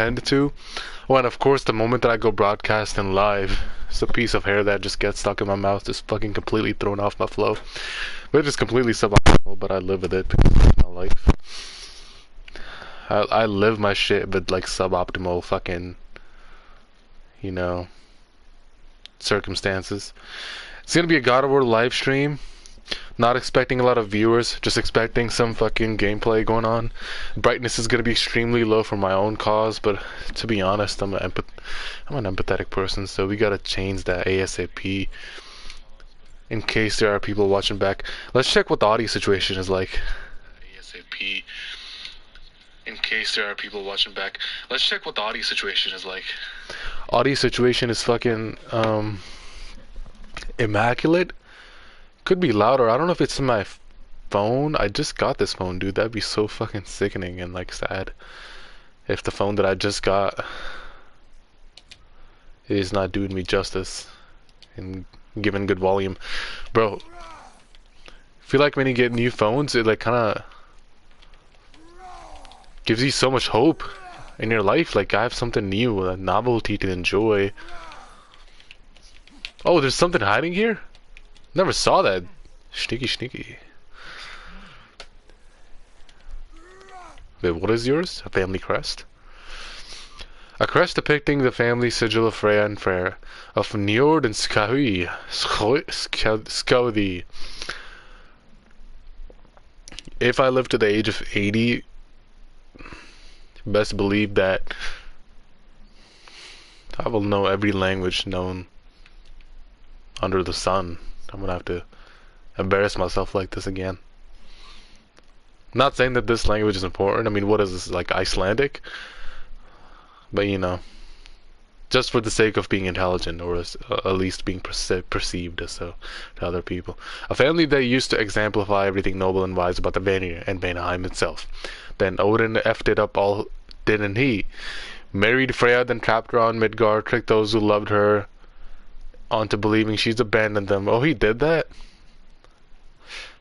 intend to. Well, and of course, the moment that I go broadcasting live, it's a piece of hair that just gets stuck in my mouth, just fucking completely thrown off my flow. Which is completely suboptimal, but I live with it because it's my life. I live my shit with like suboptimal fucking, you know, circumstances. It's gonna be a God of War live stream. Not expecting a lot of viewers, just expecting some fucking gameplay going on. Brightness is gonna be extremely low for my own cause, but to be honest, I'm an empathetic person, so we gotta change that ASAP. In case there are people watching back, let's check what the audio situation is like. ASAP. In case there are people watching back, let's check what the audio situation is like. Audio situation is fucking immaculate. Could be louder. I don't know if it's in my phone. I just got this phone, dude. That'd be so fucking sickening and like sad if the phone that I just got is not doing me justice and giving good volume. Bro, I feel like when you get new phones, it like kind of gives you so much hope in your life. Like, I have something new, a novelty to enjoy. Oh, there's something hiding here? Never saw that. Sneaky. Wait, what is yours? A family crest? A crest depicting the family sigil of Freya and Freyr, of Njord and Skadi. If I live to the age of 80, best believe that I will know every language known under the sun. I'm gonna have to embarrass myself like this again. Not saying that this language is important. I mean, what is this, like Icelandic? But you know, just for the sake of being intelligent, or at least being perceived as so to other people. A family that used to exemplify everything noble and wise about the Vanir and Vanaheim itself. Then Odin effed it up all, didn't he? Married Freya, then trapped her on Midgard, tricked those who loved her onto believing she's abandoned them. Oh, he did that?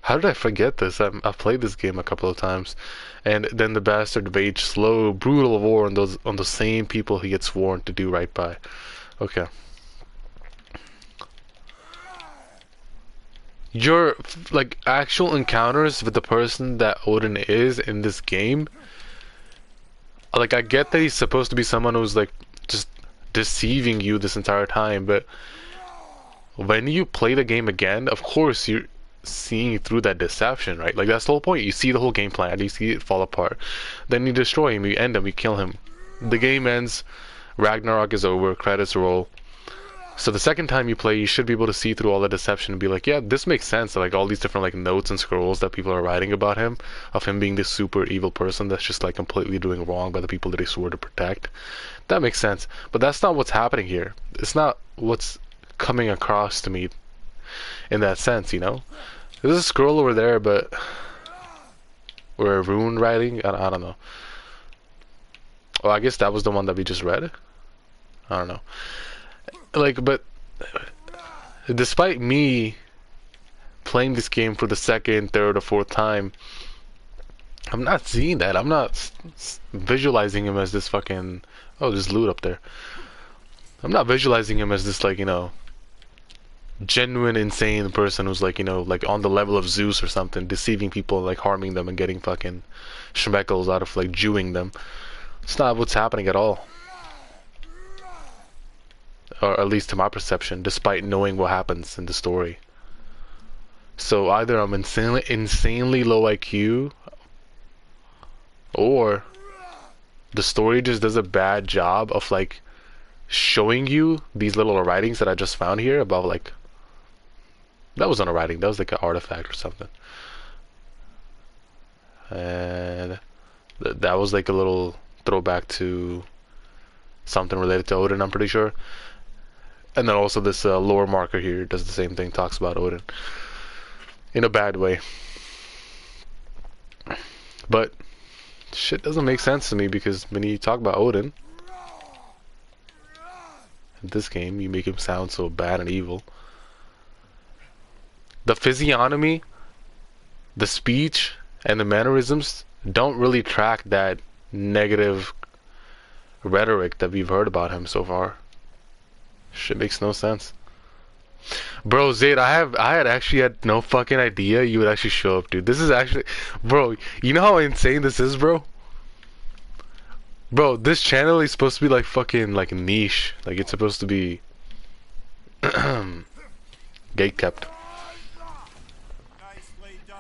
How did I forget this? I've played this game a couple of times. And then the bastard waged slow, brutal war on the same people he had sworn to do right by. Okay. Your like actual encounters with the person that Odin is in this game, like, I get that he's supposed to be someone who's like just deceiving you this entire time, but when you play the game again, of course you're seeing through that deception, right? Like, that's the whole point. You see the whole game plan, you see it fall apart, then you destroy him, you end him, you kill him, the game ends, Ragnarok is over, credits roll. So the second time you play, you should be able to see through all the deception and be like, yeah, this makes sense. Like, all these different like notes and scrolls that people are writing about him, of him being this super evil person that's just like completely doing wrong by the people that he swore to protect. That makes sense. But that's not what's happening here. It's not what's coming across to me in that sense, you know? There's a scroll over there, but or a rune writing, I don't know. Oh, I guess that was the one that we just read. I don't know. Like, but despite me playing this game for the second, third, or fourth time, I'm not seeing that. I'm not visualizing him as this fucking... Oh, there's loot up there. I'm not visualizing him as this, like, you know, genuine, insane person who's, like, you know, like on the level of Zeus or something, deceiving people, like harming them and getting fucking schmeckles out of, like, Jewing them. It's not what's happening at all. Or at least to my perception, despite knowing what happens in the story. So either I'm insanely low IQ, or the story just does a bad job of like showing you these little writings that I just found here about, like, that wasn't a writing, that was like an artifact or something, and that was like a little throwback to something related to Odin, I'm pretty sure. And then also this lore marker here does the same thing, talks about Odin in a bad way. But shit doesn't make sense to me, because when you talk about Odin in this game, you make him sound so bad and evil. The physiognomy, the speech, and the mannerisms don't really track that negative rhetoric that we've heard about him so far. Shit makes no sense. Bro, Zayd, I had actually had no fucking idea you would actually show up, dude. This is actually, bro, you know how insane this is, bro? Bro, this channel is supposed to be like fucking like niche. Like it's supposed to be gate kept.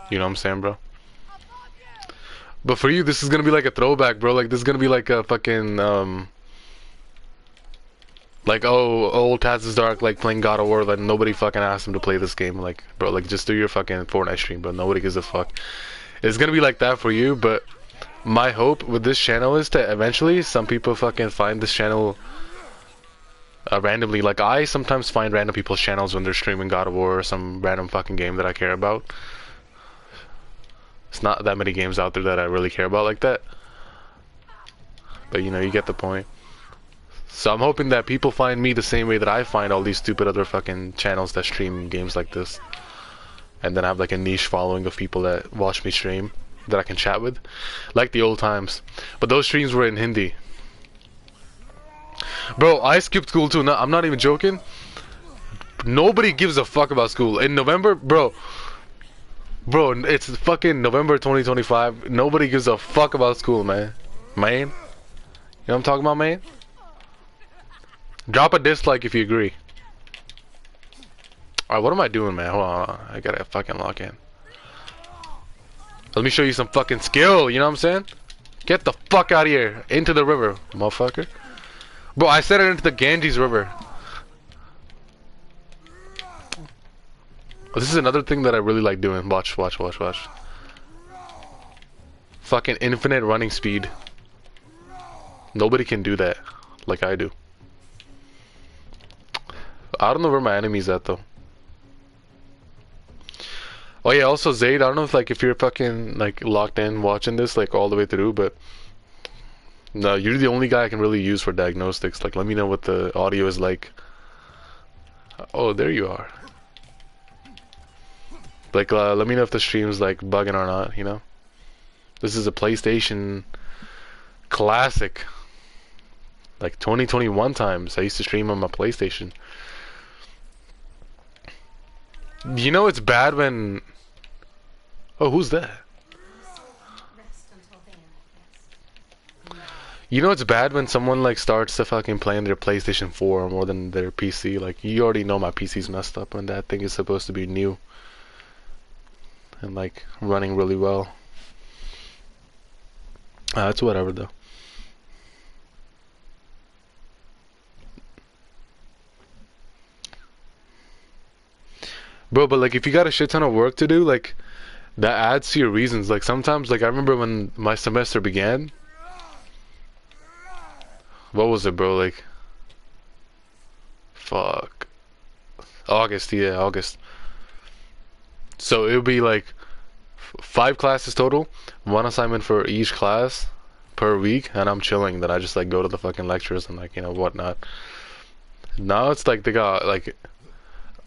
You know what I'm saying, bro? But for you, this is gonna be like a throwback, bro. Like this is gonna be like a fucking like, oh, old Taz is Dark, like playing God of War. Like nobody fucking asked him to play this game. Like, bro, like just do your fucking Fortnite stream, but nobody gives a fuck. It's gonna be like that for you, but my hope with this channel is to eventually some people fucking find this channel randomly. Like I sometimes find random people's channels when they're streaming God of War or some random fucking game that I care about. It's not that many games out there that I really care about like that. But you know, you get the point. So I'm hoping that people find me the same way that I find all these stupid other fucking channels that stream games like this. And then I have like a niche following of people that watch me stream that I can chat with. Like the old times. But those streams were in Hindi. Bro, I skipped school too. No, I'm not even joking. Nobody gives a fuck about school. In November, bro, it's fucking November 2025. Nobody gives a fuck about school, man. Man? You know what I'm talking about, man? Drop a dislike if you agree. Alright, what am I doing, man? Hold on. I gotta fucking lock in. Let me show you some fucking skill, you know what I'm saying? Get the fuck out of here. Into the river, motherfucker. Bro, I set it into the Ganges River. This is another thing that I really like doing. Watch. Fucking infinite running speed. Nobody can do that like I do. I don't know where my enemy's at though. Oh yeah, also Zayd, I don't know if you're fucking like locked in watching this like all the way through, but no, you're the only guy I can really use for diagnostics. Like let me know what the audio is like. Oh, there you are. Like let me know if the stream's like bugging or not, you know? This is a PlayStation classic. Like 2021 times I used to stream on my PlayStation. You know it's bad when... Oh, who's that? You know it's bad when someone like starts to fucking play on their PlayStation 4 more than their PC. Like you already know my PC's messed up and that thing is supposed to be new. And like running really well. It's whatever though. Bro, but like if you got a shit ton of work to do, like that adds to your reasons. Like sometimes, like I remember when my semester began. What was it, bro? Like, fuck. August, yeah, August. So it would be like 5 classes total, 1 assignment for each class per week, and I'm chilling. Then I just like go to the fucking lectures and like, you know, whatnot. Now it's like they got like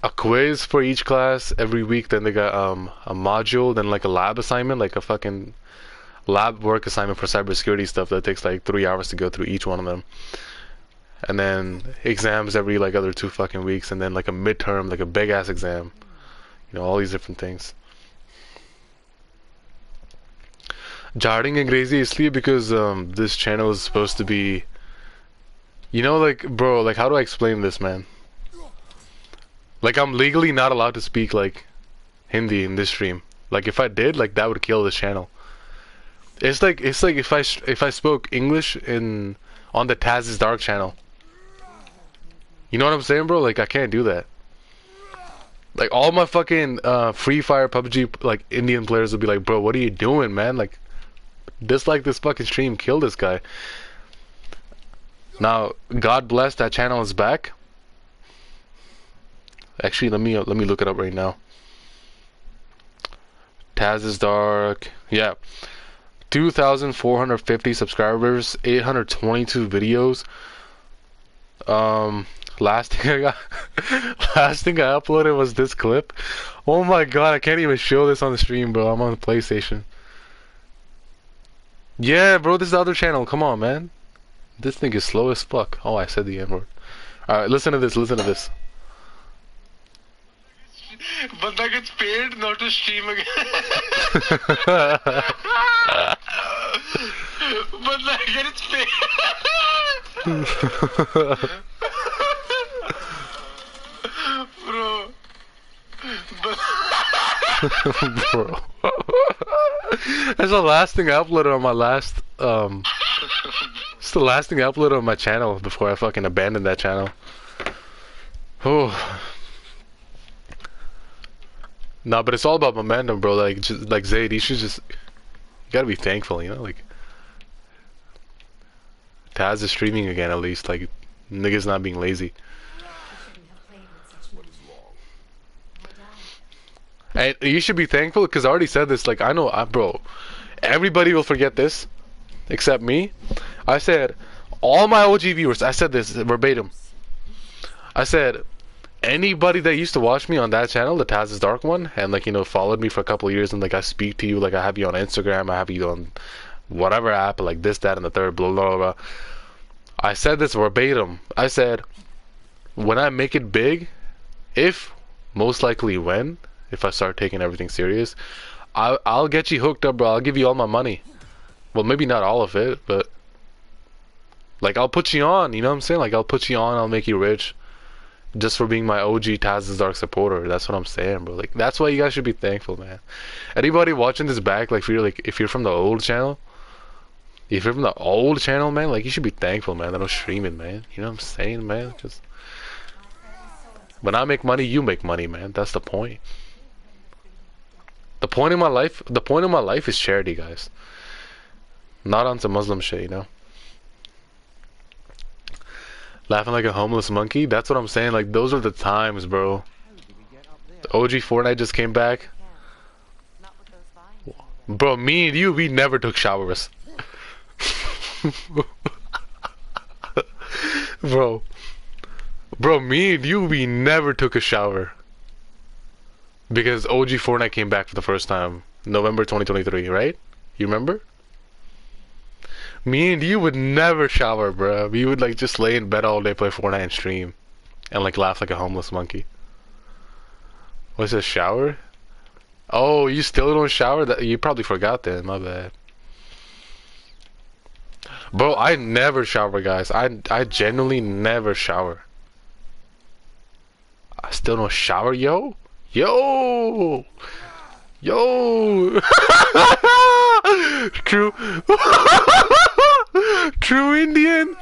a quiz for each class every week, then they got a module, then like a lab assignment, like a fucking lab work assignment for cybersecurity stuff that takes like 3 hours to go through each one of them. And then exams every like other 2 fucking weeks, and then like a midterm, like a big ass exam. You know, all these different things. Jarring and crazy isliye because this channel is supposed to be, you know, like bro, like how do I explain this, man? Like I'm legally not allowed to speak like Hindi in this stream. Like if I did, like that would kill this channel. It's like if I spoke English on the Taz is Dark channel. You know what I'm saying, bro? Like I can't do that. Like all my fucking Free Fire, PUBG, like Indian players would be like, bro, what are you doing, man? Like dislike this fucking stream, kill this guy. Now, God bless, that channel is back. Actually, let me look it up right now. Taz is Dark. Yeah. 2,450 subscribers, 822 videos. Last thing I uploaded was this clip. Oh my god, I can't even show this on the stream, bro. I'm on the PlayStation. Yeah, bro, this is the other channel. Come on, man. This thing is slow as fuck. Oh, I said the N-word. Alright, listen to this, listen to this. Banda gets paid not to stream again. Banda gets paid. Bro. Bro. That's the last thing I uploaded on my last, it's the last thing I uploaded on my channel before I fucking abandoned that channel. Oh. Nah, but it's all about momentum, bro. Like, just, like Zayd, you should just, you gotta be thankful, you know? Like, Taz is streaming again, at least. Like, niggas not being lazy. And you should be thankful, because I already said this. Like, I know, bro, everybody will forget this, except me. I said, all my OG viewers, I said this verbatim. I said, anybody that used to watch me on that channel, the Taz's Dark one, and like, you know, followed me for a couple of years, and like I speak to you, like I have you on Instagram, I have you on whatever app, like this, that, and the third, blah, blah, blah. I said this verbatim. I said, when I make it big, if, most likely when, if I start taking everything serious, I'll get you hooked up, bro. I'll give you all my money. Well, maybe not all of it, but like I'll put you on, you know what I'm saying? Like I'll put you on, I'll make you rich. Just for being my OG Taz's Dark supporter. That's what I'm saying, bro. Like, that's why you guys should be thankful, man. Anybody watching this back, like, if you're from the old channel, man, like, you should be thankful, man, that I'm streaming, man. You know what I'm saying, man? Just, when I make money, you make money, man. That's the point. The point of my life is charity, guys. Not on some Muslim shit, you know? Laughing like a homeless monkey? That's what I'm saying. Like, those are the times, bro. The OG Fortnite just came back. Bro, me and you, we never took showers. Bro, me and you, we never took a shower. Because OG Fortnite came back for the first time. November 2023, right? You remember? Me and you would never shower, bro. We would like just lay in bed all day, play Fortnite and stream. And like laugh like a homeless monkey. What's a shower? Oh, you still don't shower? That you probably forgot that, my bad. Bro, I never shower, guys. I genuinely never shower. I still don't shower, yo? Yo! Yo! True. True Indian.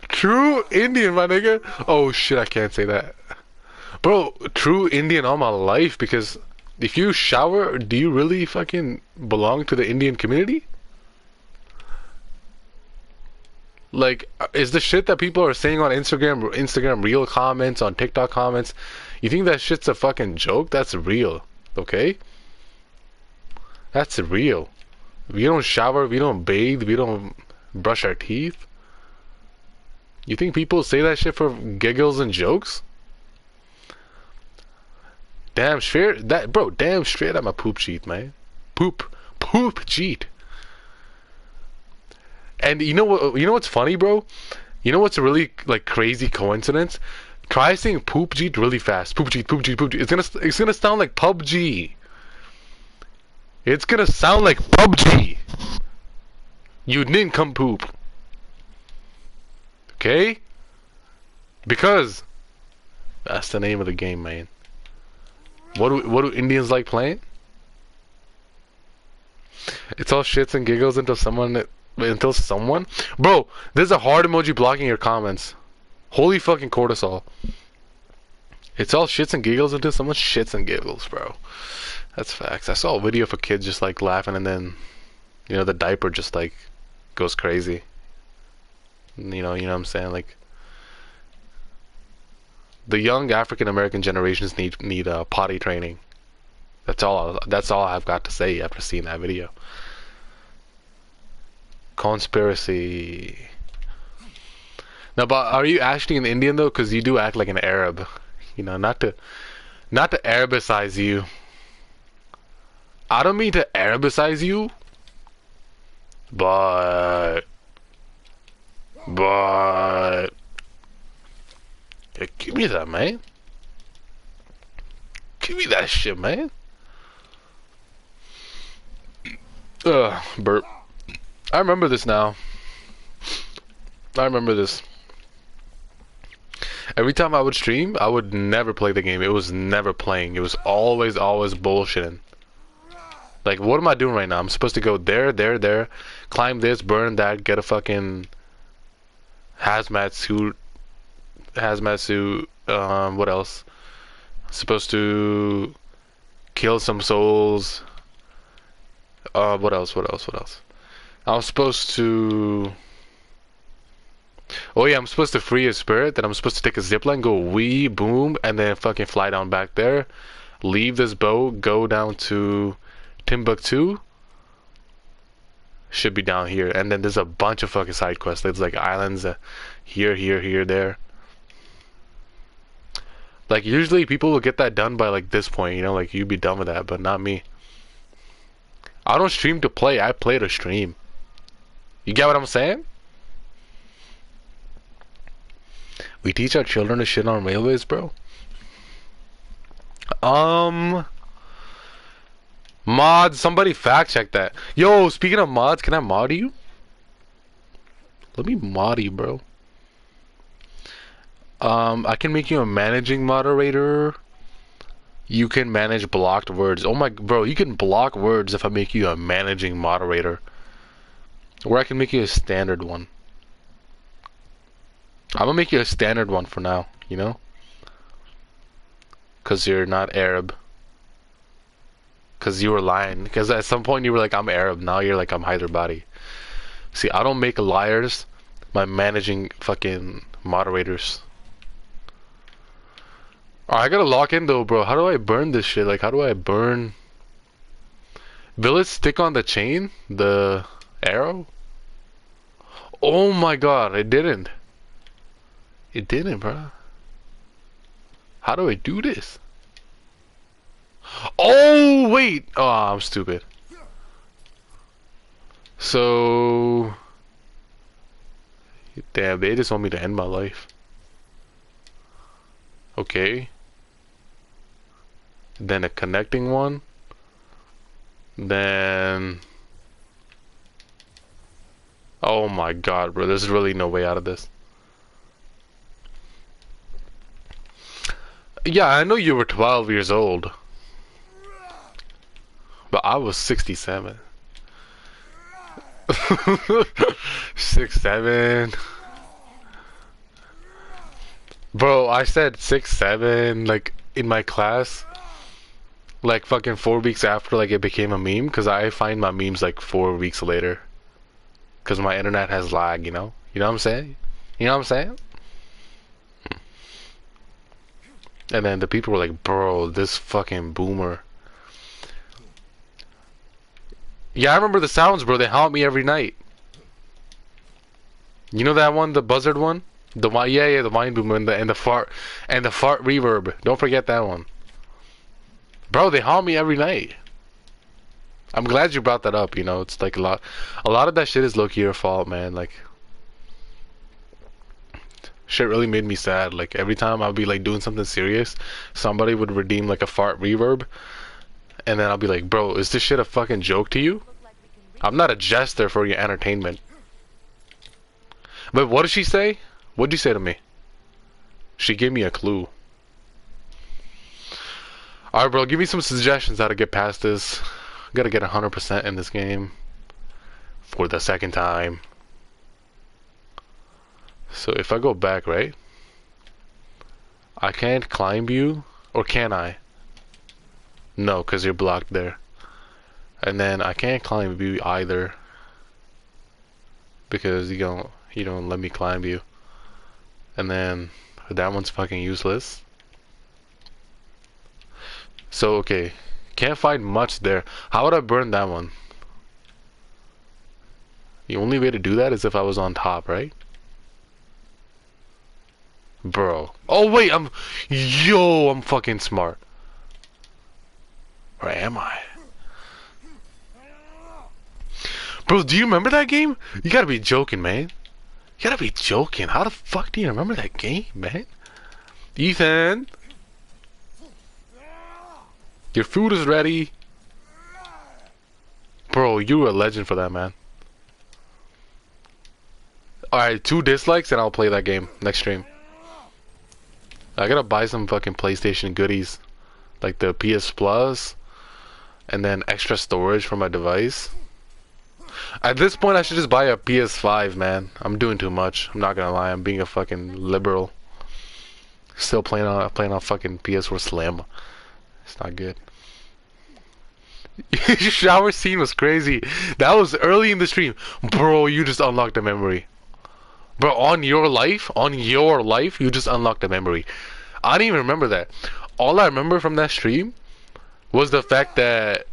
True Indian, my nigga. Oh shit, I can't say that. Bro, true Indian all my life, because if you shower, do you really fucking belong to the Indian community? Like, is the shit that people are saying on Instagram real comments, on TikTok comments, you think that shit's a fucking joke? That's real, okay? That's real. We don't shower, we don't bathe, we don't brush our teeth. You think people say that shit for giggles and jokes? Damn straight, damn straight I'm a poop cheat, man. Poop cheat. And you know what's funny, bro? You know what's a really like crazy coincidence? Try saying poop cheat really fast. Poop cheat, poop cheat, poop cheat. It's gonna sound like PUBG. It's gonna sound like PUBG. You nincompoop. Okay? Because that's the name of the game, man. What do Indians like playing? It's all shits and giggles until someone, bro. There's a heart emoji blocking your comments. Holy fucking cortisol. It's all shits and giggles until someone shits and giggles, bro. That's facts. I saw a video of a kid just like laughing, and then, you know, the diaper just like goes crazy. You know what I'm saying? Like, the young African American generations need potty training. That's all I've got to say after seeing that video. Conspiracy. Now, but are you actually an Indian though? Because you do act like an Arab. You know, not to Arabicize you. I don't mean to Arabicize you, but But yeah, give me that, man. Give me that shit, man. Burp. I remember this now. I remember this. Every time I would stream, I would never play the game. It was never playing. It was always bullshitting. Like, what am I doing right now? I'm supposed to go there, there, there, climb this, burn that, get a fucking hazmat suit. What else? Supposed to kill some souls. What else? I was supposed to. Oh yeah, I'm supposed to free a spirit. Then I'm supposed to take a zipline, go wee, boom, and then fucking fly down back there. Leave this boat, go down to Timbuktu. Should be down here. And then there's a bunch of fucking side quests. There's like islands here, there. Like usually people will get that done by like this point, you know, like you'd be done with that, but not me. I don't stream to play, I play to stream. You get what I'm saying? We teach our children to shit on railways, bro. Mods, somebody fact check that. Yo, speaking of mods, can I mod you? Let me mod you, bro. I can make you a managing moderator. You can manage blocked words. Oh my, bro, you can block words if I make you a managing moderator. Or I can make you a standard one. I'm gonna make you a standard one for now, you know? Cause you're not Arab. Cause you were lying. Cause at some point you were like, I'm Arab. Now you're like, I'm Hyderabadi. See, I don't make liars. My managing fucking moderators. Oh, I gotta lock in though, bro. How do I burn this shit? Like, how do I burn? Will it stick on the chain? The arrow? Oh my god, it didn't. It didn't, bro. How do I do this? Oh, wait! Oh, I'm stupid. So... Damn, they just want me to end my life. Okay. Then a connecting one. Then... Oh my god, bro. There's really no way out of this. Yeah, I know you were 12 years old. But I was 67. 6, 7. Bro, I said 6, 7, like, in my class. Like, fucking 4 weeks after, like, it became a meme. Because I find my memes, like, 4 weeks later. Because my internet has lag, you know? You know what I'm saying? You know what I'm saying? And then the people were like, bro, this fucking boomer. Yeah, I remember the sounds, bro. They haunt me every night. You know that one, the buzzard one? The yeah, the wine boomer and the fart reverb. Don't forget that one. Bro, they haunt me every night. I'm glad you brought that up, you know. It's like a lot of that shit is low-key your fault, man. Like, shit really made me sad. Like, every time I'll be like doing something serious, somebody would redeem like a fart reverb, and then I'll be like, bro, is this shit a fucking joke to you? I'm not a jester for your entertainment. But what did she say? What'd you say to me? She gave me a clue. Alright, bro, give me some suggestions how to get past this. Gotta get 100% in this game for the second time. So if I go back, right? I can't climb you, or can I? No, because you're blocked there. And then I can't climb you either, because you don't let me climb you. And then that one's fucking useless. So okay, can't find much there. How would I burn that one? The only way to do that is if I was on top, right? Bro. Oh wait, I'm fucking smart. Where am I? Bro, do you remember that game? You gotta be joking, man. You gotta be joking. How the fuck do you remember that game, man? Ethan! Your food is ready. Bro, you were a legend for that, man. Alright, 2 dislikes and I'll play that game next stream. I gotta buy some fucking PlayStation goodies. Like the PS Plus. And then extra storage for my device. At this point, I should just buy a PS5, man. I'm doing too much. I'm not gonna lie. I'm being a fucking liberal. Still playing on fucking PS4 Slim. It's not good. Your shower scene was crazy. That was early in the stream. Bro, you just unlocked a memory. Bro, on your life, you just unlocked a memory. I didn't even remember that. All I remember from that stream was the fact that,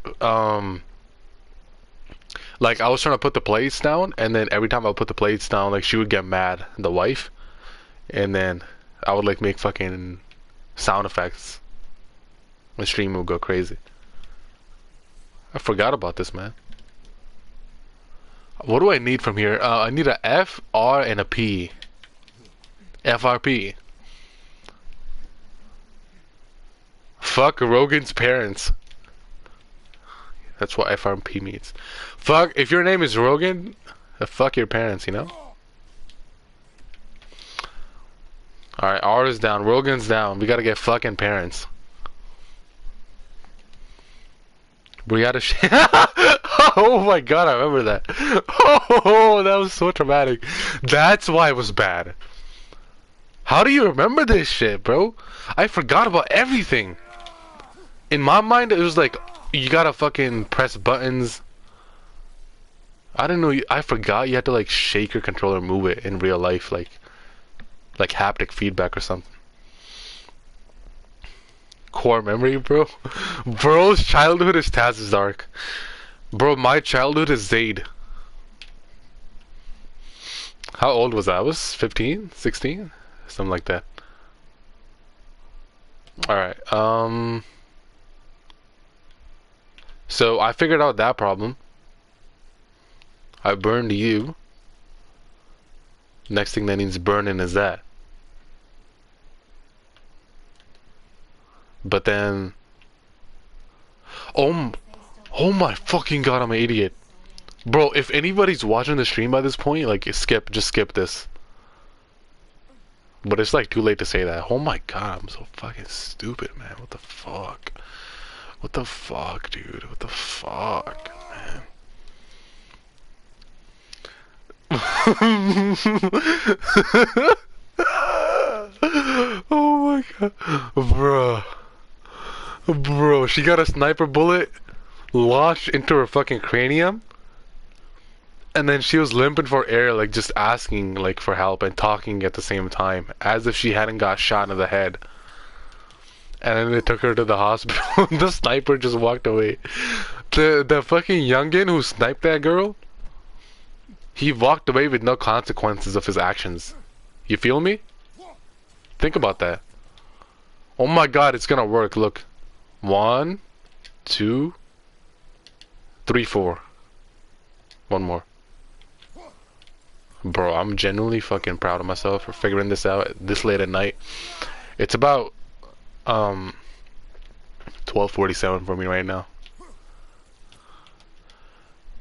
like, I was trying to put the plates down, and then every time I put the plates down, like, she would get mad, the wife, and then I would, like, make fucking sound effects. The stream would go crazy. I forgot about this, man. What do I need from here? I need a F, R, and a P. FRP. Fuck Rogan's parents. That's what FRP means. Fuck, if your name is Rogan, fuck your parents, you know? Alright, R is down, Rogan's down. We gotta get fucking parents. We gotta oh my god, I remember that. Oh, that was so traumatic. That's why it was bad. How do you remember this shit, bro? I forgot about everything. In my mind, it was like, you gotta fucking press buttons. I didn't know, I forgot you had to like shake your controller, move it in real life, like haptic feedback or something. Core memory, bro. Bro's childhood is Taz's Dark. Bro, my childhood is Zayd. How old was I? I was 15, 16? Something like that. Alright, so I figured out that problem. I burned you. Next thing that needs burning is that. But then... Oh my fucking god, I'm an idiot. Bro, if anybody's watching the stream by this point, like, just skip this. But it's like too late to say that. Oh my god, I'm so fucking stupid, man. What the fuck? What the fuck, dude? What the fuck, man? Oh my god. Bro, she got a sniper bullet lodged into her fucking cranium. And then she was limping for air, like just asking like for help and talking at the same time, as if she hadn't got shot in the head. And then they took her to the hospital. The sniper just walked away. The fucking youngin who sniped that girl, he walked away with no consequences of his actions. You feel me? Think about that. Oh my god, it's gonna work. Look. 1, 2, 3, 4. One more. Bro, I'm genuinely fucking proud of myself for figuring this out this late at night. It's about 12:47 for me right now.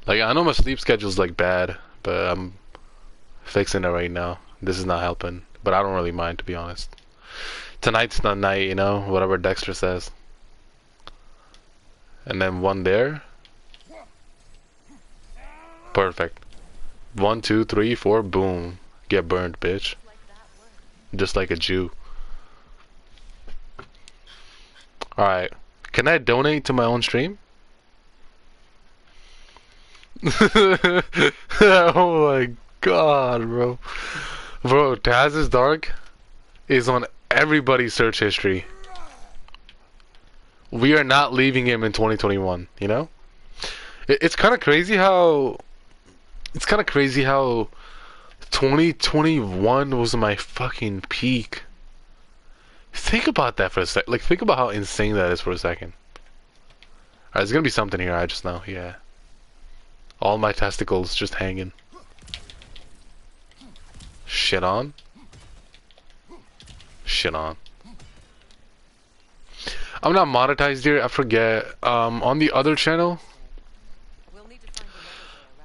Like, I know my sleep schedule's like bad, but I'm fixing it right now. This is not helping, but I don't really mind, to be honest. Tonight's the night, you know, whatever Dexter says. And then one there. Perfect. 1, 2, 3, 4, boom. Get burned, bitch. Just like a Jew. Alright. Can I donate to my own stream? Oh my god, bro. Bro, Taz's Dark is on everybody's search history. We are not leaving him in 2021, you know? It's kind of crazy how... It's kind of crazy how 2021 was my fucking peak. Think about that for a sec. Like, think about how insane that is for a second. Alright, there's gonna be something here, I just know, yeah. All my testicles just hanging. Shit on. Shit on. I'm not monetized here. I forget. On the other channel,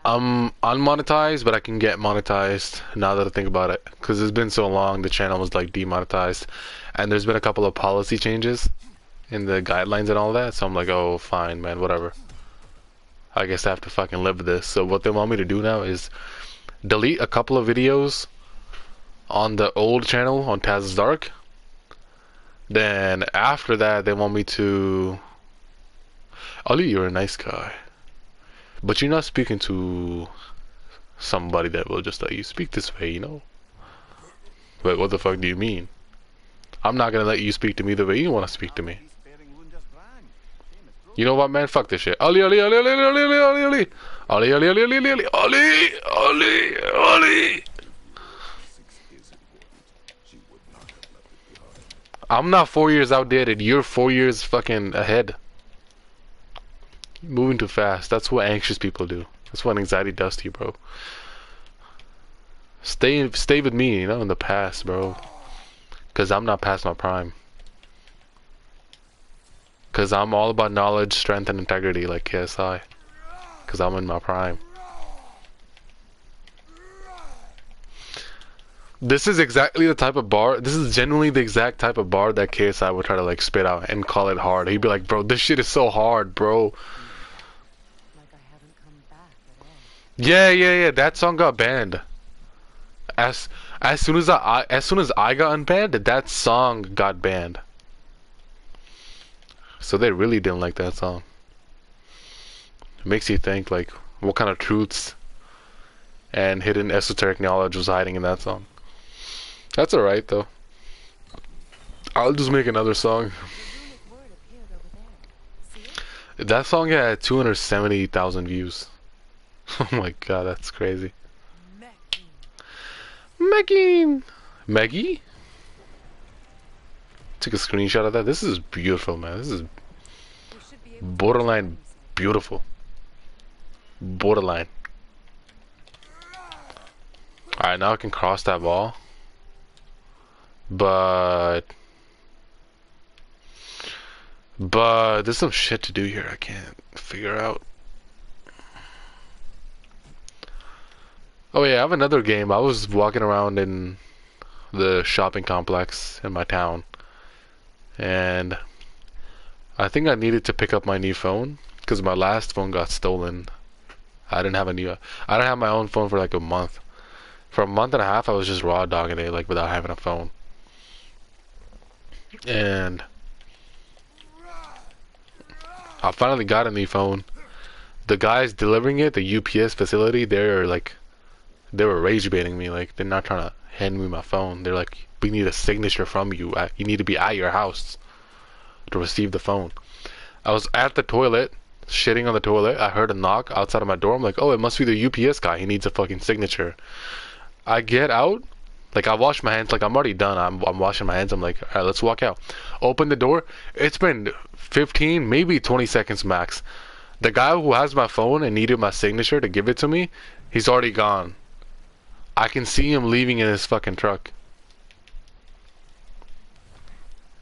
I'm unmonetized, but I can get monetized now that I think about it. Because it's been so long, the channel was like demonetized. And there's been a couple of policy changes in the guidelines and all that. So I'm like, oh, fine, man, whatever. I guess I have to fucking live with this. So what they want me to do now is delete a couple of videos on the old channel on Taz's Dark. Then after that, they want me to... Ali, you're a nice guy. But you're not speaking to somebody that will just let you speak this way, you know? But what the fuck do you mean? I'm not gonna let you speak to me the way you want to speak to me. You know what, man? Fuck this shit. Ali, Ali, Ali, Ali, Ali, Ali, Ali, Ali. Ali, Ali, Ali, Ali, Ali, Ali, Ali, Ali. I'm not 4 years outdated. You're 4 years fucking ahead. You're moving too fast. That's what anxious people do. That's what anxiety does to you, bro. Stay with me, you know, in the past, bro. Cause I'm not past my prime. Cause I'm all about knowledge, strength, and integrity, like KSI. Cause I'm in my prime. This is exactly the type of bar. This is genuinely the exact type of bar that KSI would try to like spit out and call it hard. He'd be like, "Bro, this shit is so hard, bro." Like I haven't come back at all. Yeah. That song got banned. As soon as I got unbanned, that song got banned. So they really didn't like that song. It makes you think like what kind of truths and hidden esoteric knowledge was hiding in that song. That's alright though. I'll just make another song. That song had 270,000 views. Oh my god, that's crazy. Maggie? Took a screenshot of that. This is beautiful, man. This is borderline beautiful. Borderline. Alright, now I can cross that ball. But there's some shit to do here I can't figure out. Oh yeah, I have another game. I was walking around in the shopping complex in my town, and I think I needed to pick up my new phone because my last phone got stolen. I didn't have my own phone for like a month. For a month and a half, I was just raw dogging it like without having a phone. And I finally got a new phone. The guys delivering it, the UPS facility, they were rage baiting me. Like, they're not trying to hand me my phone. They're like, we need a signature from you. You need to be at your house to receive the phone. I was at the toilet, shitting on the toilet. I heard a knock outside of my door. I'm like, oh, it must be the UPS guy. He needs a fucking signature. I get out. Like, I wash my hands. Like, I'm already done. I'm washing my hands. I'm like, all right, let's walk out. Open the door. It's been 15, maybe 20 seconds max. The guy who has my phone and needed my signature to give it to me, he's already gone. I can see him leaving in his fucking truck.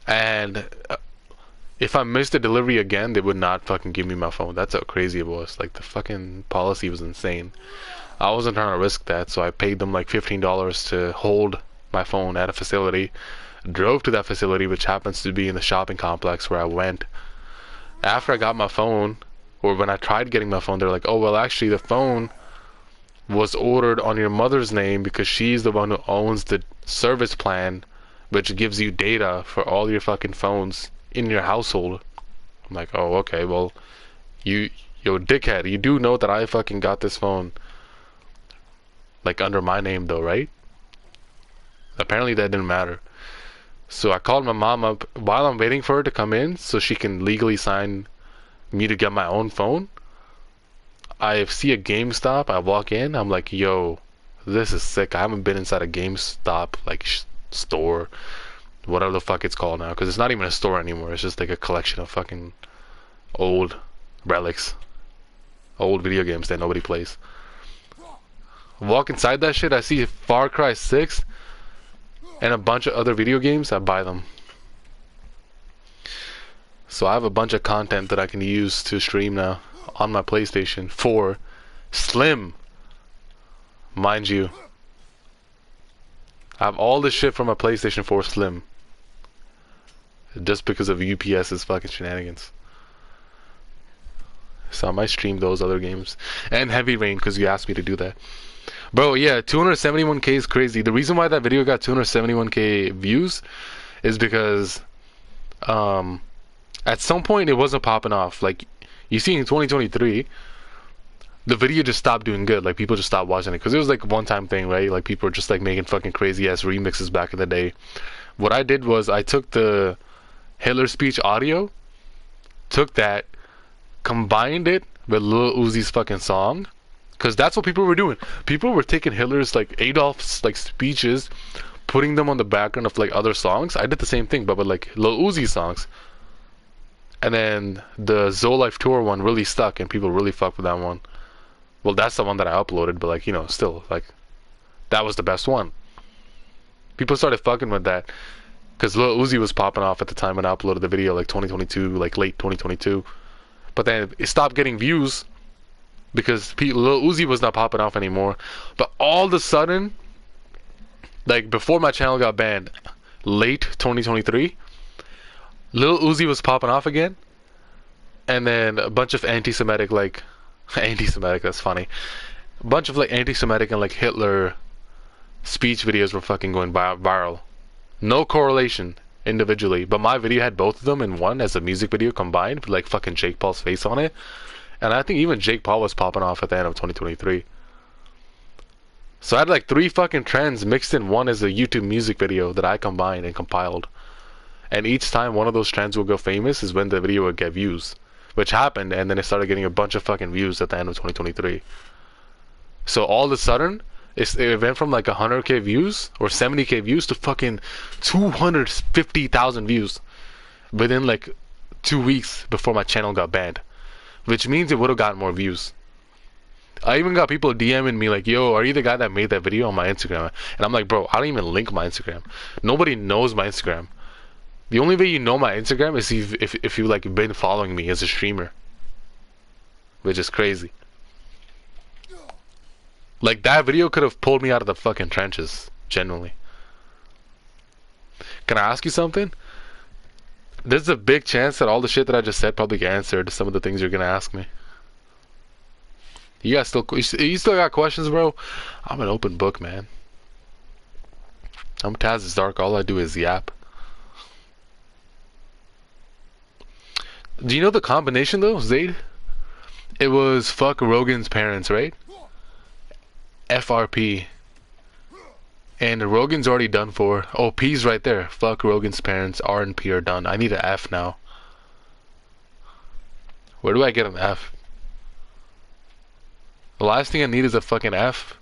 And if I missed the delivery again, they would not fucking give me my phone. That's how crazy it was. Like, the fucking policy was insane. I wasn't trying to risk that, so I paid them like $15 to hold my phone at a facility. Drove to that facility, which happens to be in the shopping complex where I went. After I got my phone, or when I tried getting my phone, they're like, oh, well, actually, the phone was ordered on your mother's name because she's the one who owns the service plan, which gives you data for all your fucking phones in your household. I'm like, oh, okay, well, yo, dickhead, you do know that I fucking got this phone, like, under my name, though, right? Apparently that didn't matter. So I called my mom up while I'm waiting for her to come in so she can legally sign me to get my own phone. I see a GameStop. I walk in. I'm like, yo, this is sick. I haven't been inside a GameStop, like, store, whatever the fuck it's called now, because it's not even a store anymore. It's just like a collection of fucking old relics, old video games that nobody plays. walk inside that shit, I see Far Cry 6 and a bunch of other video games, I buy them. So I have a bunch of content that I can use to stream now on my PlayStation 4 Slim, mind you. I have all this shit from my PlayStation 4 Slim just because of UPS's fucking shenanigans. So I might stream those other games and Heavy Rain because you asked me to do that. Bro, yeah, 271k is crazy. The reason why that video got 271k views is because at some point it wasn't popping off. Like, you see in 2023 the video just stopped doing good. Like, people just stopped watching it because it was like a one-time thing, right? Like, people were just like making fucking crazy ass remixes back in the day. What I did was I took the Hitler speech audio, took that, combined it with Lil Uzi's fucking song, because that's what people were doing. People were taking Hitler's, like, Adolf's, like, speeches, putting them on the background of like other songs. I did the same thing, but with like Lil Uzi songs. And then the Zoe Life Tour one really stuck, and people really fucked with that one. Well, that's the one that I uploaded, but like, you know, still, like, that was the best one. People started fucking with that because Lil Uzi was popping off at the time when I uploaded the video, like 2022, like late 2022. But then it stopped getting views because Lil Uzi was not popping off anymore. But all of a sudden, like before my channel got banned, late 2023, Lil Uzi was popping off again. And then a bunch of anti-Semitic, like, anti-Semitic, that's funny. A bunch of like anti-Semitic and like Hitler speech videos were fucking going viral. No correlation individually, but my video had both of them in one as a music video combined with like fucking Jake Paul's face on it. And I think even Jake Paul was popping off at the end of 2023. So I had like 3 fucking trends mixed in one as a YouTube music video that I combined and compiled. And each time one of those trends will go famous is when the video would get views. Which happened, and then it started getting a bunch of fucking views at the end of 2023. So all of a sudden, it went from like 100k views or 70k views to fucking 250,000 views within like 2 weeks before my channel got banned. Which means it would have gotten more views. I even got people DMing me like, yo, are you the guy that made that video on my Instagram? And I'm like, bro, I don't even link my Instagram. Nobody knows my Instagram. The only way you know my Instagram is if you like been following me as a streamer. Which is crazy. Like, that video could have pulled me out of the fucking trenches, genuinely. Can I ask you something? There's a big chance that all the shit that I just said probably answered some of the things you're gonna ask me. You still got questions, bro? I'm an open book, man. I'm Taz is Dark. All I do is yap. Do you know the combination though, Zaid? It was fuck Rogan's parents, right? FRP. And Rogan's already done for. Oh, P's right there. Fuck Rogan's parents. R and P are done. I need an F now. Where do I get an F? The last thing I need is a fucking F.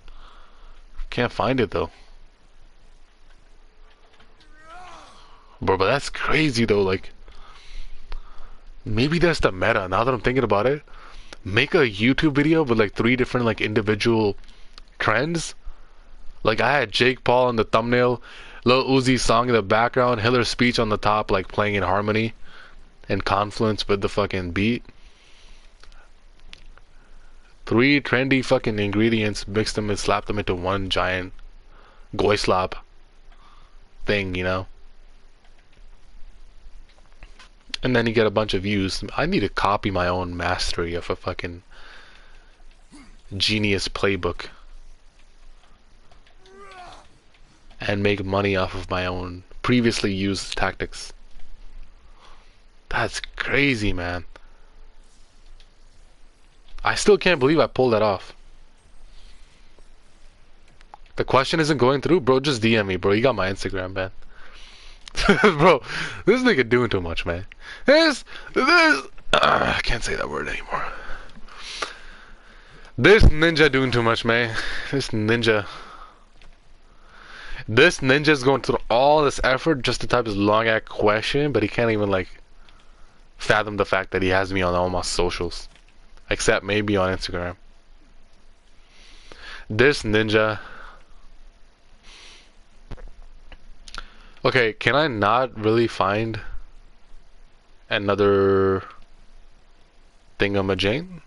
Can't find it though. Bro, but that's crazy though, like. Maybe that's the meta, now that I'm thinking about it. Make a YouTube video with like 3 different like individual trends. Like I had Jake Paul in the thumbnail, Lil Uzi's song in the background, Hitler's speech on the top, like playing in harmony and confluence with the fucking beat. 3 trendy fucking ingredients, mix them and slap them into one giant goy slap thing, you know? And then you get a bunch of views. I need to copy my own mastery of a fucking genius playbook. And make money off of my own previously used tactics. That's crazy, man. I still can't believe I pulled that off. The question isn't going through? Bro, just DM me, bro. You got my Instagram, man. Bro, this nigga doing too much, man. I can't say that word anymore. This ninja doing too much, man. This ninja's going through all this effort just to type his long ass question, but he can't even like fathom the fact that he has me on all my socials, except maybe on Instagram. This ninja. Okay, can I not really find another thingamajane?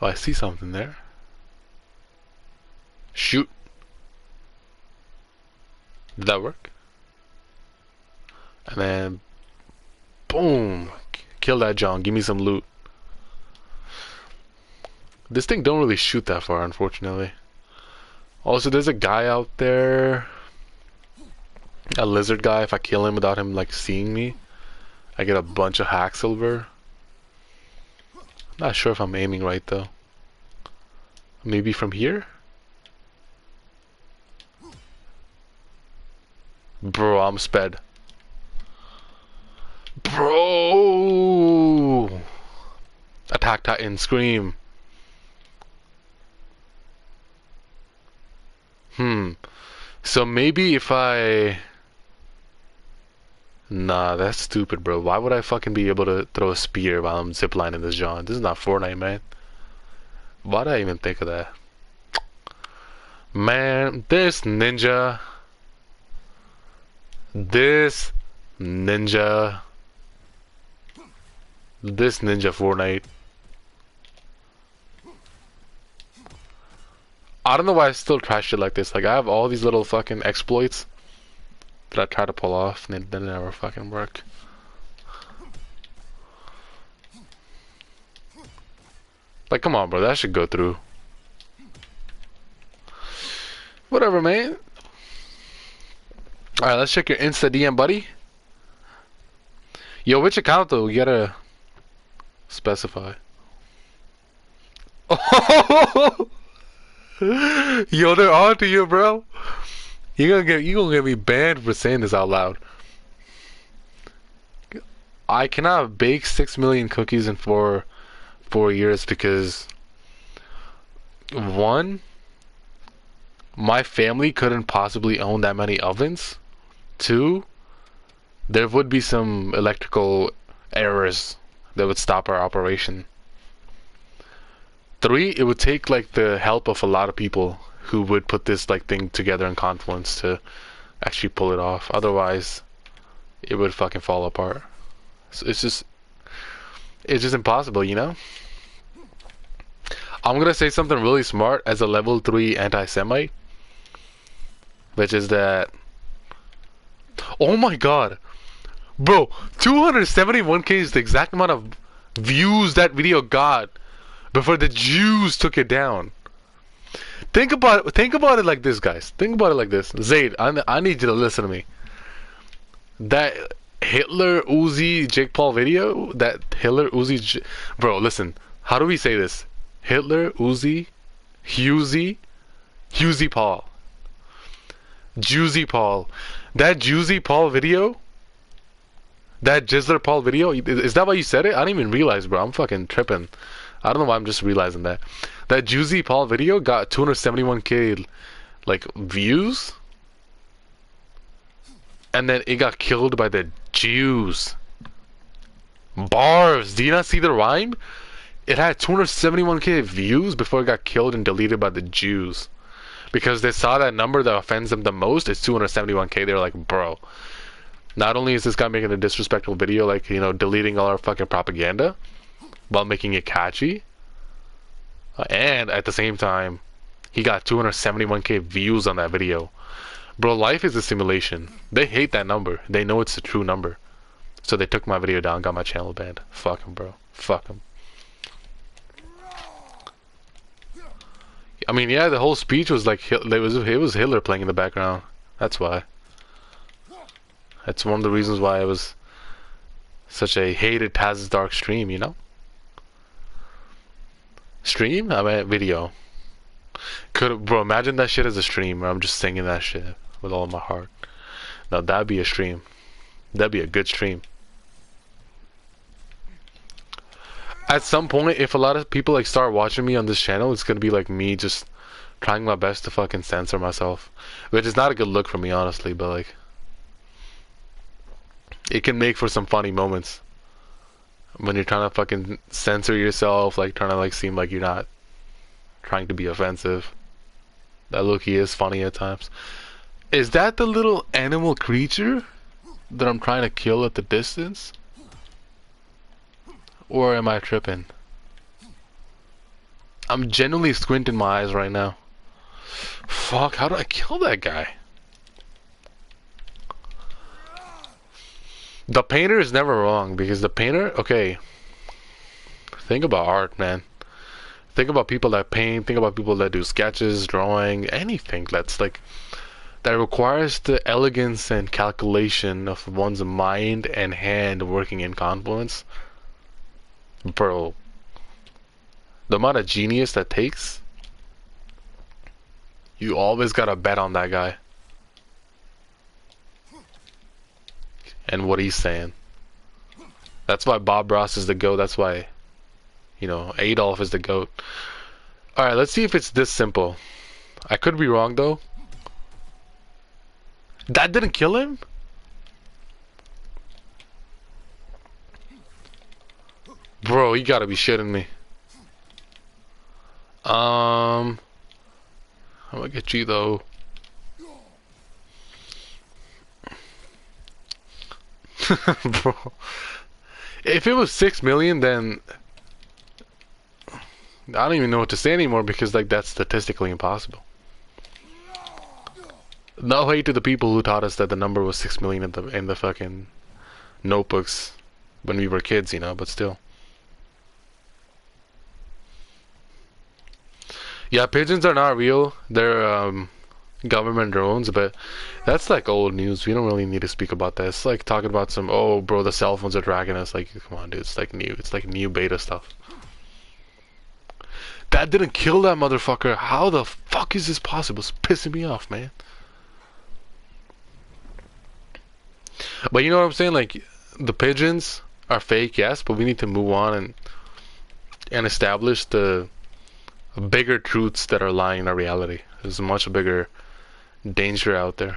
Oh, I see something there. Shoot. Did that work? And then, boom. Kill that John. Give me some loot. This thing don't really shoot that far, unfortunately. Also, there's a guy out there. A lizard guy. If I kill him without him, like, seeing me, I get a bunch of hack silver. Not sure if I'm aiming right, though. Maybe from here? Bro, I'm sped. Bro! Attack Titan, scream. So maybe if I... Nah, that's stupid, bro. Why would I fucking be able to throw a spear while I'm ziplining this John? This is not Fortnite, man. Why did I even think of that? Man, this ninja... This ninja Fortnite. I don't know why I still trash shit like this. Like, I have all these little fucking exploits that I try to pull off and they never fucking work. Like, come on, bro. That should go through. Whatever, man. Alright, let's check your Insta DM, buddy. Yo, which account, though? You gotta specify. Yo, they're on to you, bro. You gonna get me banned for saying this out loud. I cannot bake 6 million cookies in 4 years because 1, my family couldn't possibly own that many ovens. 2, there would be some electrical errors that would stop our operation. 3, it would take like the help of a lot of people who would put this like thing together in Confluence to actually pull it off. Otherwise, it would fucking fall apart. So it's just impossible, you know? I'm gonna say something really smart as a level 3 anti-Semite, which is that, oh my god, bro, 271k is the exact amount of views that video got before the Jews took it down. Think about it like this, guys. Think about it like this. Zaid, I need you to listen to me. That Hitler Uzi Jake Paul video, bro, listen. How do we say this? Hitler Uzi Husey Paul. Juicy Paul. That Juicy Paul video? That Jizzler Paul video? Is that why you said it? I didn't even realize, bro. I'm fucking tripping. I don't know why I'm just realizing that. That Juicy Paul video got 271k like views. And then it got killed by the Jews. Bars. Do you not see the rhyme? It had 271k views before it got killed and deleted by the Jews. Because they saw that number that offends them the most is 271k. They're like, bro, not only is this guy making a disrespectful video, like, you know, deleting all our fucking propaganda while making it catchy, and at the same time, he got 271k views on that video. Bro, life is a simulation. They hate that number. They know it's the true number. So they took my video down, got my channel banned. Fuck him, bro. Fuck him. I mean, yeah, the whole speech was like, it was Hitler playing in the background. That's why. That's one of the reasons why it was such a hated Taz's Dark stream, you know? Stream? I mean, video. Bro, imagine that shit as a stream where I'm just singing that shit with all my heart. Now, that'd be a stream. That'd be a good stream. At some point, if a lot of people like start watching me on this channel, it's gonna be like me just trying my best to fucking censor myself, which is not a good look for me, honestly, but like it can make for some funny moments when you're trying to fucking censor yourself, like trying to like seem like you're not trying to be offensive. That look-y is funny at times. Is that the little animal creature that I'm trying to kill at the distance? Or am I tripping? I'm genuinely squinting my eyes right now. Fuck, how did I kill that guy? The painter is never wrong, because the painter, okay, think about art, man. Think about people that paint, think about people that do sketches, drawing, anything that's like, that requires the elegance and calculation of one's mind and hand working in confluence. Bro, the amount of genius that takes, you always gotta bet on that guy. And what he's saying. That's why Bob Ross is the GOAT. That's why, you know, Adolf is the GOAT. Alright, let's see if it's this simple. I could be wrong though. That didn't kill him? Bro, you gotta be shitting me. I'm gonna get you though. Bro, if it was 6 million, then I don't even know what to say anymore, because like that's statistically impossible. No hate to the people who taught us that the number was 6 million in the fucking notebooks when we were kids, you know, but still. Yeah, pigeons are not real. They're government drones, but that's like old news. We don't really need to speak about that. It's like talking about some, oh bro, the cell phones are tracking us. Like, come on dude, it's like new beta stuff. That didn't kill that motherfucker. How the fuck is this possible? It's pissing me off, man. But you know what I'm saying? Like, the pigeons are fake, yes, but we need to move on and establish the bigger truths that are lying in our reality. There's a much bigger danger out there.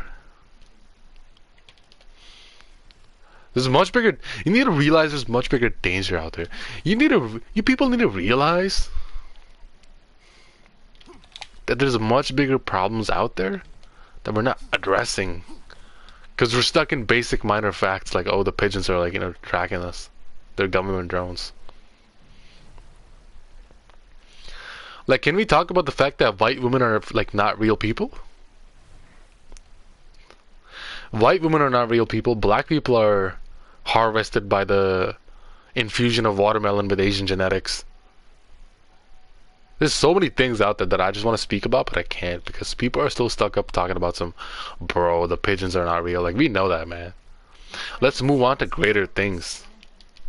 There's much bigger. You need to realize there's much bigger danger out there. You people need to realize that there's much bigger problems out there that we're not addressing, because we're stuck in basic minor facts like, oh, the pigeons are like, you know, tracking us. They're government drones. Like, can we talk about the fact that white women are like not real people? White women are not real people. Black people are harvested by the infusion of watermelon with Asian genetics. There's so many things out there that I just want to speak about, but I can't, because people are still stuck up talking about some, bro, the pigeons are not real. Like, we know that, man. Let's move on to greater things.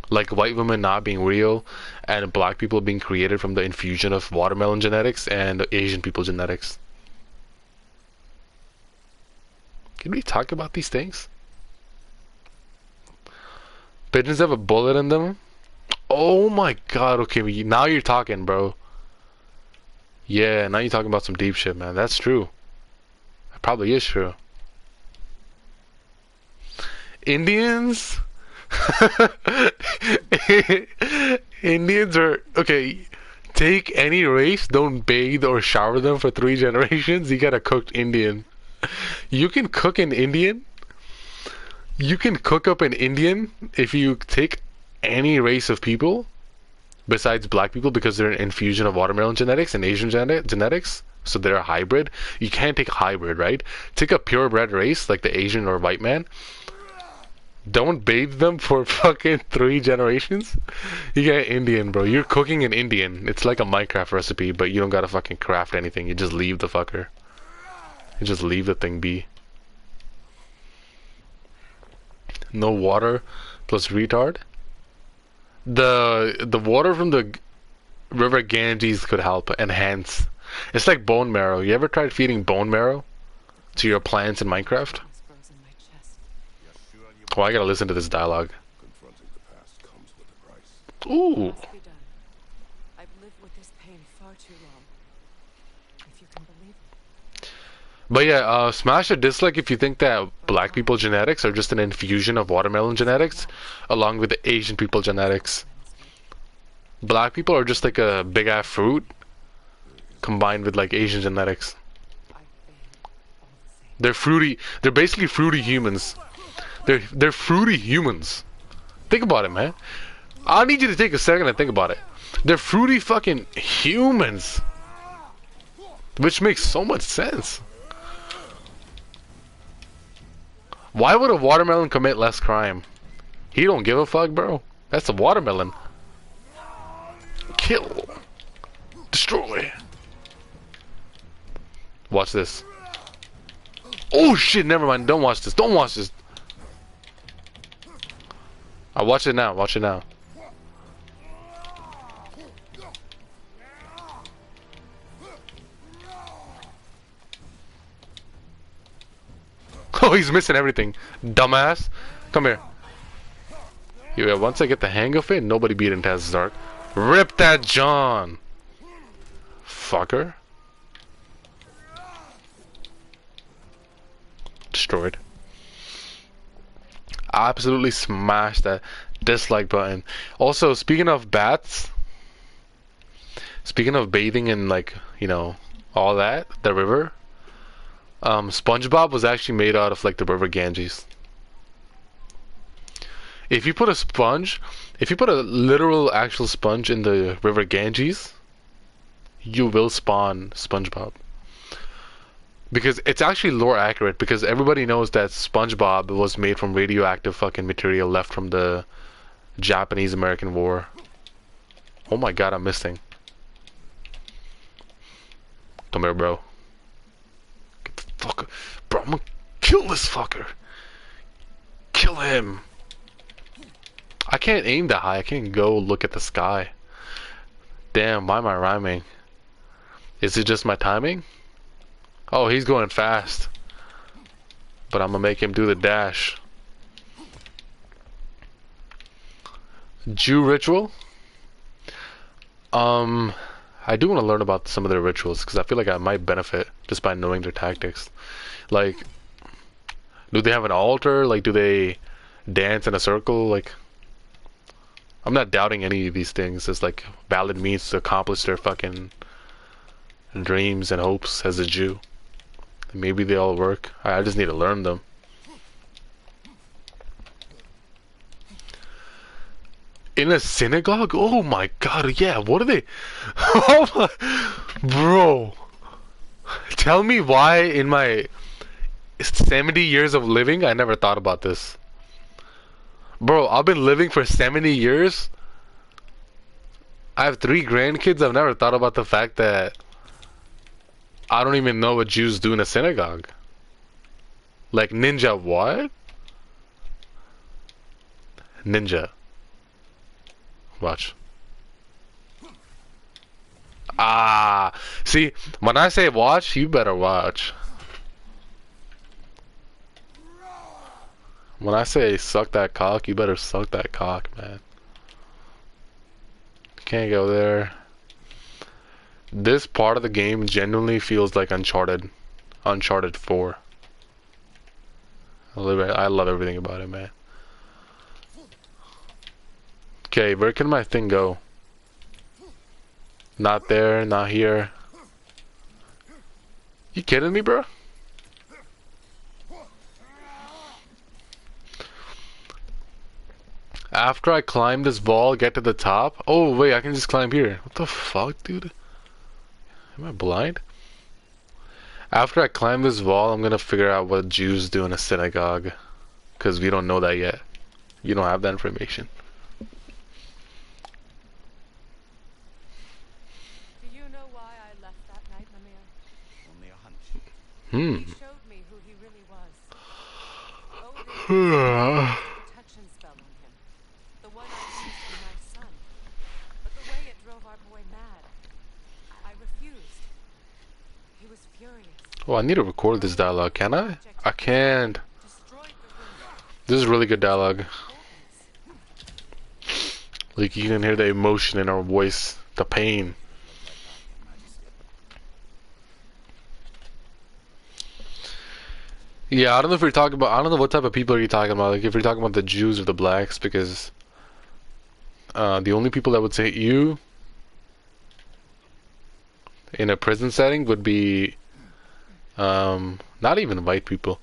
Like white women not being real, and black people being created from the infusion of watermelon genetics and Asian people genetics. Can we talk about these things? Pigeons have a bullet in them? Oh my god, okay, now you're talking, bro. Yeah, now you're talking about some deep shit, man. That's true. That probably is true. Indians? Indians are, okay, take any race, don't bathe or shower them for 3 generations, you got a cooked Indian. You can cook an Indian. You can cook up an Indian if you take any race of people besides black people, because they're an infusion of watermelon genetics and Asian genetics, so they're a hybrid. You can't take a hybrid, right? Take a purebred race like the Asian or white man. Don't bathe them for fucking 3 generations. You get Indian, bro. You're cooking an Indian. It's like a Minecraft recipe, but you don't gotta fucking craft anything. You just leave the fucker. You just leave the thing be. No water plus retard. The water from the river Ganges could help enhance. It's like bone marrow. You ever tried feeding bone marrow to your plants in Minecraft? Oh, I gotta listen to this dialogue. Confronting the past comes with a price. Ooh. I've lived with this pain far too long. If you can believe it. But yeah, smash a dislike if you think that black people genetics are just an infusion of watermelon genetics along with the Asian people genetics. Black people are just like a big ass fruit combined with like Asian genetics. I fail all the same. They're fruity. They're basically fruity humans. They're fruity humans. Think about it, man. I need you to take a second and think about it. They're fruity fucking humans, which makes so much sense. Why would a watermelon commit less crime? He don't give a fuck, bro. That's a watermelon. Kill. Destroy. Watch this. Oh shit, never mind. Don't watch this. Don't watch this. I'll watch it now. Watch it now. Oh, he's missing everything. Dumbass. Come here. Yeah, once I get the hang of it, nobody beat in Taz's Ark. Rip that John. Fucker. Destroyed. Absolutely smashed that dislike button. Also, speaking of bats, speaking of bathing in, like, you know, all that, the river, SpongeBob was actually made out of like the river Ganges. If you put a literal actual sponge in the river Ganges, you will spawn SpongeBob. Because it's actually lore accurate, because everybody knows that SpongeBob was made from radioactive fucking material left from the Japanese-American War. Oh my god, I'm missing. Come here, bro. Get the fuck... Bro, I'm gonna kill this fucker. Kill him. I can't aim that high. I can't go look at the sky. Damn, why am I rhyming? Is it just my timing? Oh, he's going fast. But I'm gonna make him do the dash. Jew ritual? I do want to learn about some of their rituals, because I feel like I might benefit just by knowing their tactics. Like, do they have an altar? Like, do they dance in a circle? Like, I'm not doubting any of these things as like valid means to accomplish their fucking dreams and hopes as a Jew. Maybe they all work. I just need to learn them. In a synagogue? Oh my god, yeah, what are they? Oh my... Bro. Tell me why in my 70 years of living I never thought about this. Bro, I've been living for 70 years. I have 3 grandkids. I've never thought about the fact that I don't even know what Jews do in a synagogue. Like, ninja what? Ninja. Watch. Ah, see, when I say watch, you better watch. When I say suck that cock, you better suck that cock, man. Can't go there. This part of the game genuinely feels like Uncharted. Uncharted 4. I love everything about it, man. Okay, where can my thing go? Not there, not here. You kidding me, bro? After I climb this wall, get to the top. Oh, wait, I can just climb here. What the fuck, dude? Am I blind? After I climb this wall, I'm gonna figure out what Jews do in a synagogue. Because we don't know that yet. You don't have that information. Do you know why I left that night, Mimir? Only a hunch. He showed me who he really was. Odin used a protection spell on him. The one I used on my son. But the way it drove our boy mad. I refused. He was furious. Oh, I need to record this dialogue, can I? I can't. Destroyed the window. This is really good dialogue. Like, you can hear the emotion in our voice, the pain. Yeah, I don't know if you're talking about, I don't know what type of people are you talking about, like if you're talking about the Jews or the blacks, because the only people that would say you in a prison setting would be not even white people.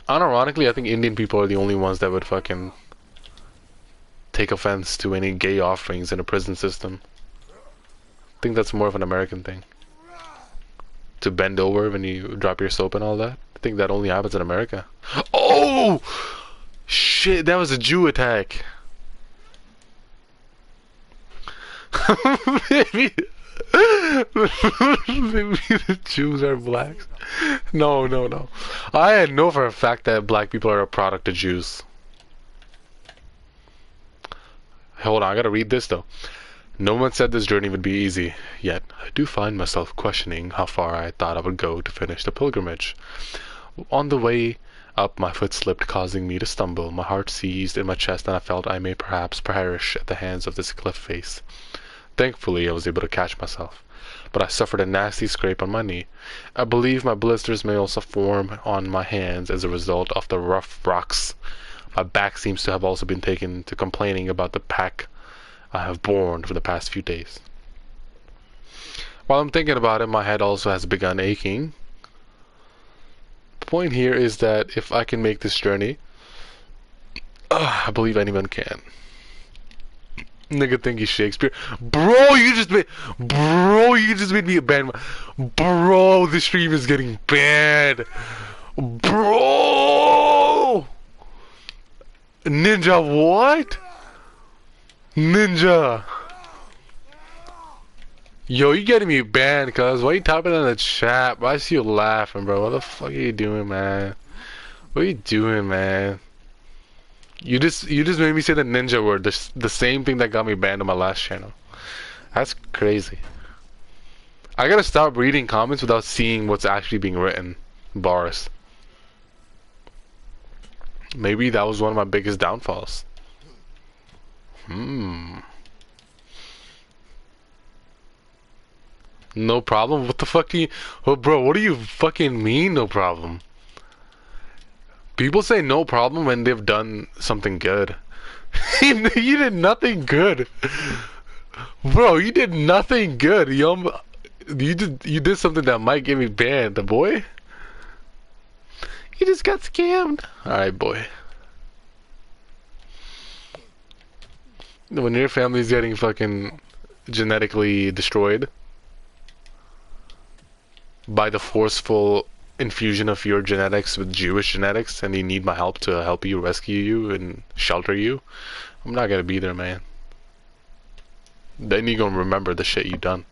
Unironically, I think Indian people are the only ones that would fucking take offense to any gay offerings in a prison system. I think that's more of an American thing. To bend over when you drop your soap and all that. I think that only happens in America. Oh! Shit, that was a Jew attack. maybe, maybe the Jews are blacks. No, no, no. I know for a fact that black people are a product of Jews. Hold on, I gotta read this though. No one said this journey would be easy, yet I do find myself questioning how far I thought I would go to finish the pilgrimage. On the way up, my foot slipped, causing me to stumble. My heart seized in my chest, and I felt I may perhaps perish at the hands of this cliff face. Thankfully, I was able to catch myself, but I suffered a nasty scrape on my knee. I believe my blisters may also form on my hands as a result of the rough rocks. My back seems to have also been taken to complaining about the pack I have borne for the past few days. While I'm thinking about it, my head also has begun aching. The point here is that if I can make this journey, I believe anyone can. Nigga think he's Shakespeare. Bro, you just made me ban. Bro, the stream is getting banned. Bro! Ninja what? Ninja! Yo, you getting me banned, cuz. Why you typing in the chat? Why I see you laughing, bro? What the fuck are you doing, man? What are you doing, man? You just made me say the ninja word, the same thing that got me banned on my last channel. That's crazy. I gotta stop reading comments without seeing what's actually being written. Bars. Maybe that was one of my biggest downfalls. No problem? What the fuck do you... Oh, bro, what do you fucking mean, no problem? People say no problem when they've done something good. You did nothing good. Bro, you did nothing good. You did something that might get me banned, boy. You just got scammed. Alright, boy. When your family's getting fucking genetically destroyed by the forceful infusion of your genetics with Jewish genetics, and you need my help to help you, rescue you, and shelter you, I'm not gonna be there, man. Then you're gonna remember the shit you done.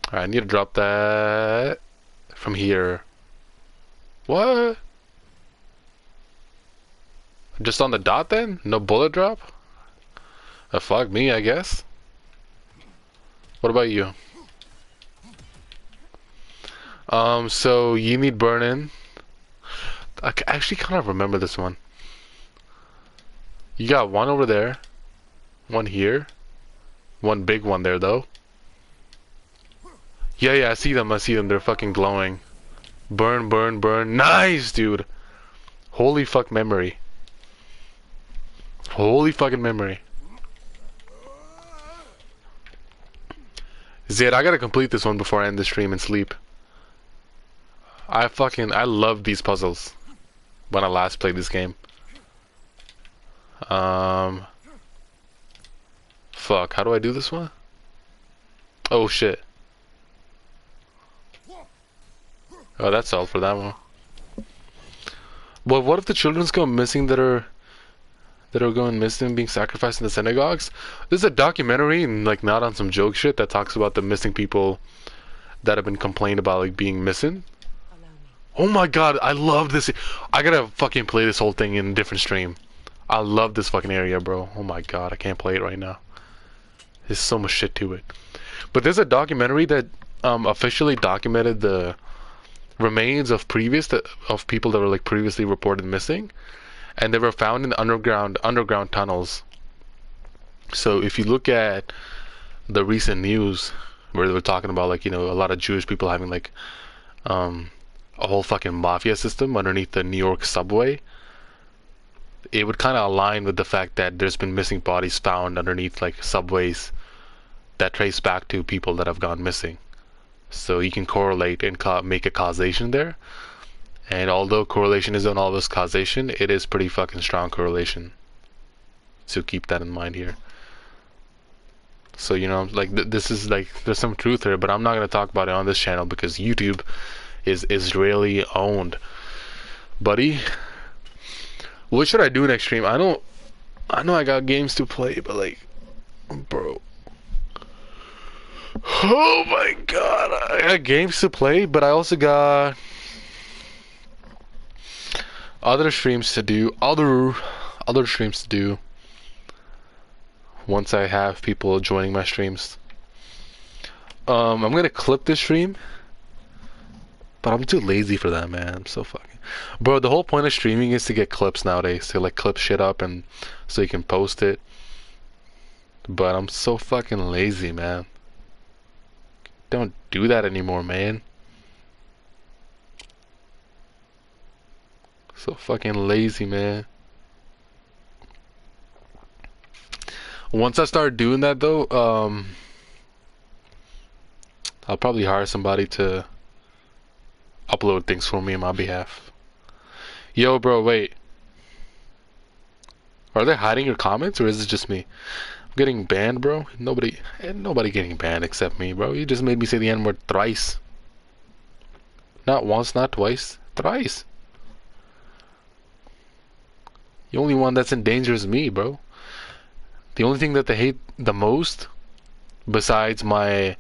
Alright, I need to drop that from here. What? Just on the dot then? No bullet drop? Fuck me, I guess. What about you? So you need burn-in. I actually kind of remember this one. You got one over there, one here, one big one there though. Yeah, I see them. They're fucking glowing. Burn, burn, burn. Nice, dude. Holy fuck memory. Holy fucking memory. Zed, I gotta complete this one before I end the stream and sleep. I love these puzzles when I last played this game. Fuck, how do I do this one? Oh shit. Oh, that's all for that one. Well, what if the children's go missing that are going missing, being sacrificed in the synagogues? There's a documentary, and like not on some joke shit, that talks about the missing people that have been complained about like being missing. Oh my god, I love this. I gotta fucking play this whole thing in a different stream. I love this fucking area, bro. Oh my god, I can't play it right now. There's so much shit to it. But there's a documentary that officially documented the remains of people that were like previously reported missing, and they were found in the underground tunnels. So if you look at the recent news where they were talking about like, you know, a lot of Jewish people having like a whole fucking mafia system underneath the New York subway, it would kind of align with the fact that there's been missing bodies found underneath like subways that trace back to people that have gone missing. So you can correlate and make a causation there. And although correlation isn't always causation, it is pretty fucking strong correlation. So keep that in mind here. So, you know, like this is like, there's some truth there, but I'm not going to talk about it on this channel because YouTube is Israeli owned. Buddy, what should I do next stream? I know I got games to play, but like, bro. Oh my god, I got games to play, but I also got other streams to do, other streams to do once I have people joining my streams. I'm gonna clip this stream, but I'm too lazy for that, man. I'm so fucking... Bro, the whole point of streaming is to get clips nowadays, to like clip shit up and so you can post it. But I'm so fucking lazy, man. Don't do that anymore, man. So fucking lazy, man. Once I start doing that though, I'll probably hire somebody to upload things for me on my behalf. Yo, bro, wait. Are they hiding your comments or is it just me? I'm getting banned, bro. Nobody getting banned except me, bro. You just made me say the N-word thrice. Not once, not twice. Thrice. The only one that's in danger is me, bro. The only thing that they hate the most, besides my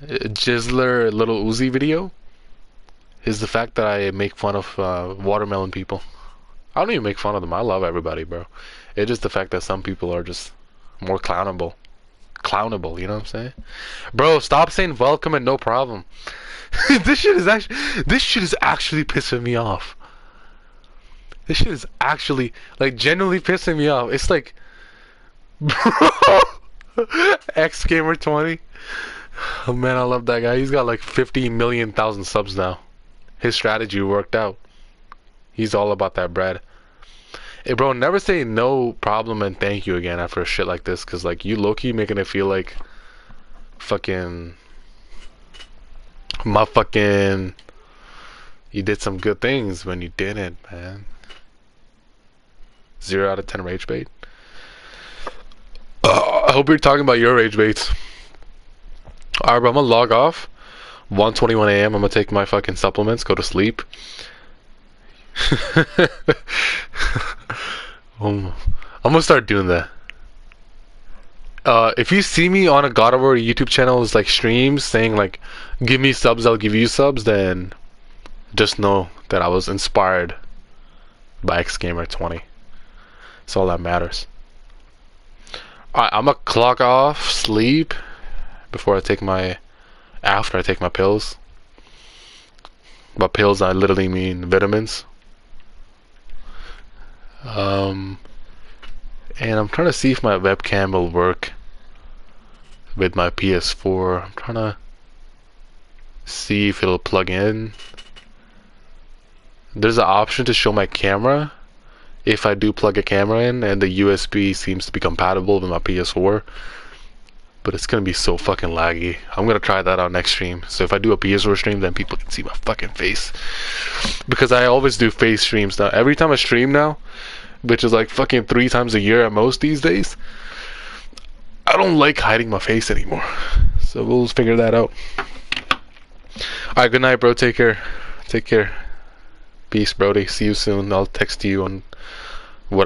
Jizzler Little Uzi video, is the fact that I make fun of watermelon people. I don't even make fun of them. I love everybody, bro. It's just the fact that some people are just more clownable, you know what I'm saying? Bro, stop saying welcome and no problem. This shit is actually pissing me off. This shit is actually like genuinely pissing me off. It's like, bro, X Gamer 20. Oh man, I love that guy. He's got like 50 million thousand subs now. His strategy worked out. He's all about that bread. Hey bro, never say no problem and thank you again after a shit like this, cause like you low-key making it feel like fucking you did some good things when you didn't, man. 0 out of 10 rage bait. I hope you're talking about your rage baits. Alright bro, I'm gonna log off. 1:21 a.m. I'm gonna take my fucking supplements, go to sleep. I'm gonna start doing that. If you see me on a God of War YouTube channel's like streams saying like give me subs, I'll give you subs, then just know that I was inspired by XGamer20. That's all that matters. Alright, I'm gonna clock off, sleep before I take my after I take my pills. By pills I literally mean vitamins. And I'm trying to see if my webcam will work with my PS4. I'm trying to see if it'll plug in. There's an option to show my camera if I do plug a camera in, and the USB seems to be compatible with my PS4. But it's gonna be so fucking laggy. I'm gonna try that out next stream. So if I do a PS4 stream, then people can see my fucking face. Because I always do face streams now. Every time I stream now, which is like fucking 3 times a year at most these days, I don't like hiding my face anymore. So we'll figure that out. Alright, good night, bro. Take care. Take care. Peace, Brody. See you soon. I'll text you on whatever.